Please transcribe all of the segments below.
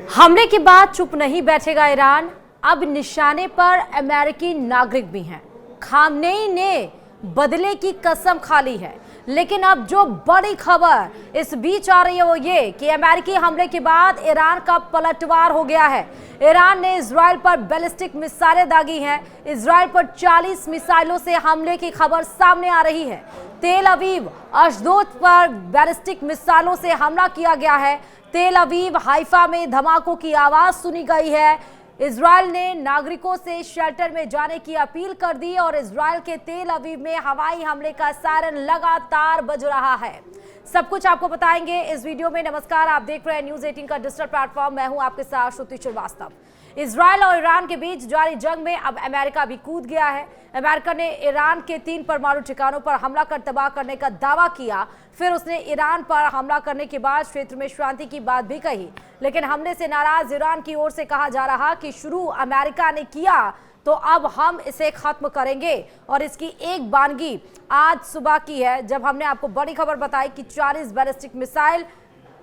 हमले के बाद चुप नहीं बैठेगा ईरान। अब निशाने पर अमेरिकी नागरिक भी हैं। खामनेई ने बदले की कसम खा ली है, लेकिन अब जो बड़ी खबर इस बीच आ रही है वो ये कि अमेरिकी हमले के बाद ईरान का पलटवार हो गया है। ईरान ने इजराइल पर बैलिस्टिक मिसाइलें दागी हैं। इजराइल पर 40 मिसाइलों से हमले की खबर सामने आ रही है। तेल अवीव, अशदोद पर बैलिस्टिक मिसाइलों से हमला किया गया है। तेल अवीव, हाइफा में धमाकों की आवाज सुनी गई है। इजराइल ने नागरिकों से शेल्टर में जाने की अपील कर दी और इजराइल के तेल अवीव में हवाई हमले का सायरन लगातार बज रहा है। सब कुछ आपको बताएंगे इस वीडियो में। नमस्कार, आप देख रहे हैं न्यूज़ 18 का डिजिटल प्लेटफॉर्म। मैं हूं आपके साथ श्रुति श्रीवास्तव। इजराइल और ईरान के बीच जारी जंग में अब अमेरिका भी कूद गया है। अमेरिका ने ईरान के 3 परमाणु ठिकानों पर हमला कर तबाह करने का दावा किया। फिर उसने ईरान पर हमला करने के बाद क्षेत्र में शांति की बात भी कही, लेकिन हमले से नाराज ईरान की ओर से कहा जा रहा कि शुरू अमेरिका ने किया तो अब हम इसे खत्म करेंगे। और इसकी एक बानगी आज सुबह की है, जब हमने आपको बड़ी खबर बताई कि 40 बैलिस्टिक मिसाइल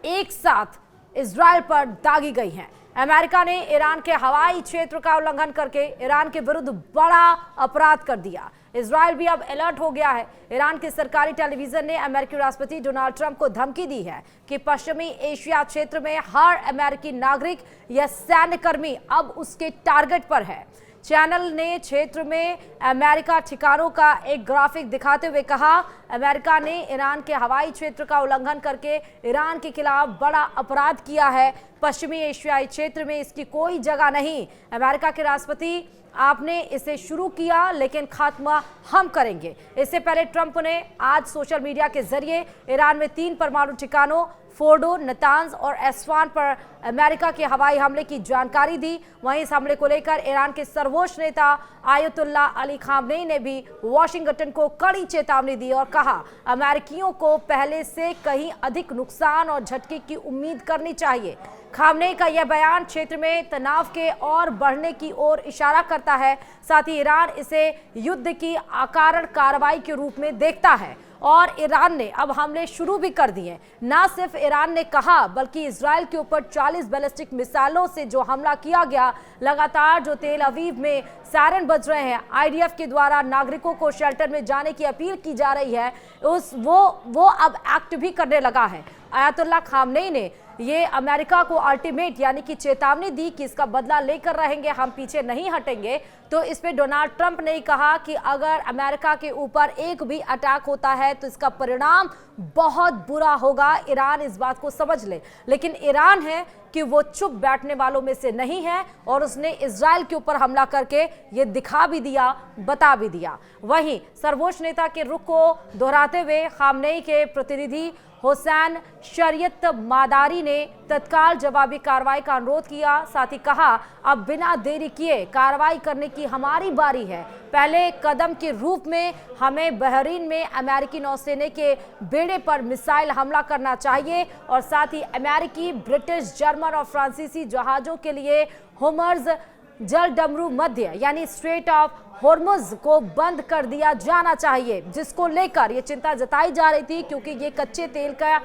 एक साथ इजराइल पर दागी गई हैं। अमेरिका ने ईरान के हवाई क्षेत्र का उल्लंघन करके ईरान के विरुद्ध बड़ा अपराध कर दिया। इजराइल भी अब अलर्ट हो गया है। ईरान के सरकारी टेलीविजन ने अमेरिकी राष्ट्रपति डोनाल्ड ट्रंप को धमकी दी है कि पश्चिमी एशिया क्षेत्र में हर अमेरिकी नागरिक या सैन्यकर्मी अब उसके टारगेट पर है। चैनल ने क्षेत्र में अमेरिका ठिकानों का एक ग्राफिक दिखाते हुए कहा, अमेरिका ने ईरान के हवाई क्षेत्र का उल्लंघन करके ईरान के खिलाफ बड़ा अपराध किया है। पश्चिमी एशियाई क्षेत्र में इसकी कोई जगह नहीं। अमेरिका के राष्ट्रपति, आपने इसे शुरू किया लेकिन खात्मा हम करेंगे। इससे पहले ट्रंप ने आज सोशल मीडिया के जरिए ईरान में 3 परमाणु ठिकानों फोर्डो, नतांज और एस्वान पर अमेरिका के हवाई हमले की जानकारी दी। वहीं इस हमले को लेकर ईरान के सर्वोच्च नेता आयतुल्ला अली खामनेई ने भी वाशिंगटन को कड़ी चेतावनी दी और कहा, अमेरिकियों को पहले से कहीं अधिक नुकसान और झटके की उम्मीद करनी चाहिए। खामनेई का यह बयान क्षेत्र में तनाव के और बढ़ने की ओर इशारा करता है। साथ ही ईरान इसे युद्ध की अकारण कार्रवाई के रूप में देखता है और ईरान ने अब हमले शुरू भी कर दिए। ना सिर्फ ईरान ने कहा, बल्कि इजराइल के ऊपर 40 बैलिस्टिक मिसाइलों से जो हमला किया गया, लगातार जो तेल अवीव में सायरन बज रहे हैं, आईडीएफ के द्वारा नागरिकों को शेल्टर में जाने की अपील की जा रही है, वो अब एक्ट भी करने लगा है। आयतुल्ला खामनेई ने ये अमेरिका को अल्टीमेट यानी कि चेतावनी दी कि इसका बदला लेकर रहेंगे, हम पीछे नहीं हटेंगे। तो इस पे डोनाल्ड ट्रंप ने कहा कि अगर अमेरिका के ऊपर एक भी अटैक होता है तो इसका परिणाम बहुत बुरा होगा। ईरान इस बात को समझ ले, लेकिन ईरान है कि वो चुप बैठने वालों में से नहीं है और उसने इजराइल के ऊपर हमला करके ये दिखा भी दिया, बता भी दिया। वहीं सर्वोच्च नेता के रुख को दोहराते हुए खामनेई के प्रतिनिधि हुसैन शरीयत मादारी ने तत्काल जवाबी कार्रवाई का अनुरोध किया। साथ ही कहा, अब बिना देरी किए कार्रवाई करने की हमारी बारी है। पहले कदम के रूप में हमें बहरीन में अमेरिकी नौसेना के बेड़े पर मिसाइल हमला करना चाहिए और साथ ही अमेरिकी, ब्रिटिश, जर्मन और फ्रांसीसी जहाजों के लिए होमर्ज जलडमरू मध्य यानी स्ट्रेट ऑफ हॉर्मुज को बंद कर दिया जाना चाहिए, जिसको लेकर ये चिंता जताई जा रही थी, क्योंकि ये कच्चे तेल का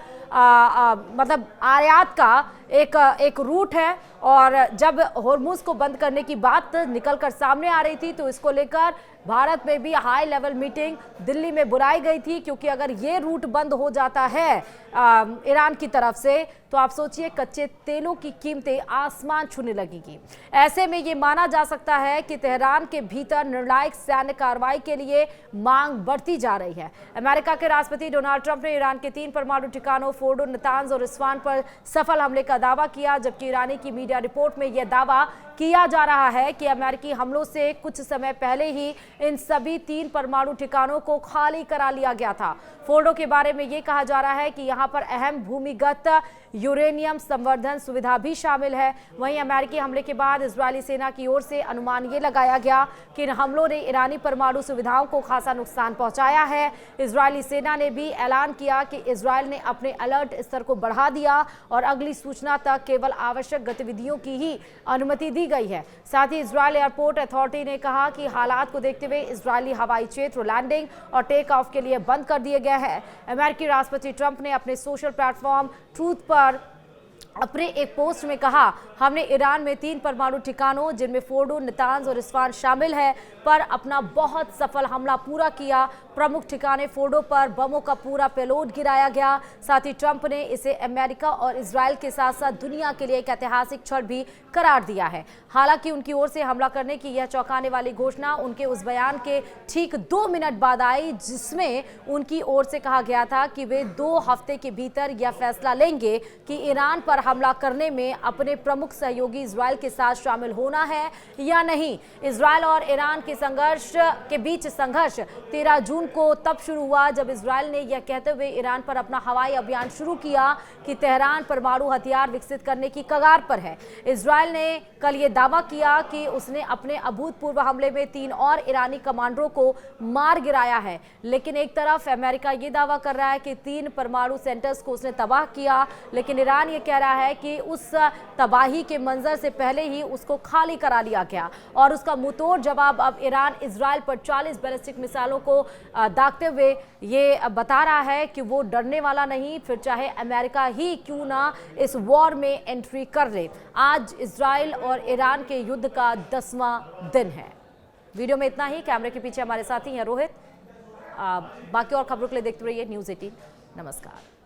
मतलब आयात का एक रूट है और जब हॉर्मुज को बंद करने की बात निकलकर सामने आ रही थी तो इसको लेकर भारत में भी हाई लेवल मीटिंग दिल्ली में बुलाई गई थी, क्योंकि अगर ये रूट बंद हो जाता है ईरान की तरफ से तो आप सोचिए कच्चे तेलों की कीमतें आसमान छूने लगेगी। ऐसे में ये माना जा सकता है कि तेहरान के भीतर निर्णायक सैन्य कार्रवाई के लिए मांग बढ़ती जा रही है। अमेरिका के राष्ट्रपति डोनाल्ड ट्रंप ने ईरान के 3 परमाणु ठिकानों फोर्डो, नतांज और इस्फान पर सफल हमले का दावा किया, जबकि ईरानी की मीडिया रिपोर्ट में यह दावा किया जा रहा है कि अमेरिकी हमलों से कुछ समय पहले ही इन सभी 3 परमाणु ठिकानों को खाली करा लिया गया था। फोर्डो के बारे में ये कहा जा रहा है कि यहाँ पर अहम भूमिगत यूरेनियम संवर्धन सुविधा भी शामिल है। वहीं अमेरिकी हमले के बाद इजरायली सेना की ओर से अनुमान ये लगाया गया कि इन हमलों ने ईरानी परमाणु सुविधाओं को खासा नुकसान पहुंचाया है। इजरायली सेना ने भी ऐलान किया कि इजरायल ने अपने अलर्ट स्तर को बढ़ा दिया और अगली सूचना तक केवल आवश्यक गतिविधियों की ही अनुमति दी गई है। साथ ही इजरायल एयरपोर्ट अथॉरिटी ने कहा कि हालात को देखते हुए इजरायली हवाई क्षेत्र लैंडिंग और टेक ऑफ के लिए बंद कर दिया गया है। अमेरिकी राष्ट्रपति ट्रंप ने अपने सोशल प्लेटफॉर्म ट्रूथ पर अपने एक पोस्ट में कहा, हमने ईरान में 3 परमाणु ठिकानों जिनमें फोर्डो, नातांज और इस्फहान शामिल है पर अपना बहुत सफल हमला पूरा किया। प्रमुख ठिकाने फोर्डो पर बमों का पूरा पेलोड गिराया गया। साथ ही ट्रंप ने इसे अमेरिका और इजराइल के साथ साथ दुनिया के लिए एक ऐतिहासिक क्षण भी करार दिया है। हालांकि उनकी ओर से हमला करने की यह चौंकाने वाली घोषणा उनके उस बयान के ठीक 2 मिनट बाद आई जिसमें उनकी ओर से कहा गया था कि वे 2 हफ्ते के भीतर यह फैसला लेंगे कि ईरान पर हमला करने में अपने प्रमुख सहयोगी इजराइल के साथ शामिल होना है या नहीं। इजराइल और ईरान के बीच संघर्ष 13 जून को तब शुरू हुआ जब इजराइल ने यह कहते हुए ईरान पर अपना हवाई अभियान शुरू किया कि तेहरान परमाणु हथियार विकसित करने की कगार पर है। इजराइल ने कल यह दावा किया कि उसने अपने अभूतपूर्व हमले में 3 और ईरानी कमांडरों को मार गिराया है, लेकिन एक तरफ अमेरिका यह दावा कर रहा है कि 3 परमाणु सेंटर्स को उसने तबाह किया, लेकिन ईरान यह कह रहा है कि उस तबाही के मंजर से पहले ही उसको खाली करा लिया गया और उसका मुंहतोड़ जवाब अब ईरान इजराइल पर 40 बैलिस्टिक मिसाइलों को दागते हुए ये बता रहा है कि वो डरने वाला नहीं, फिर चाहे अमेरिका ही क्यों ना इस वॉर में एंट्री कर ले। आज इजराइल और ईरान के युद्ध का 10वां दिन है। वीडियो में इतना ही। कैमरे के पीछे हमारे साथी हैं रोहित। बाकी और खबरों के लिए देखते रहिए न्यूज़ 18। नमस्कार।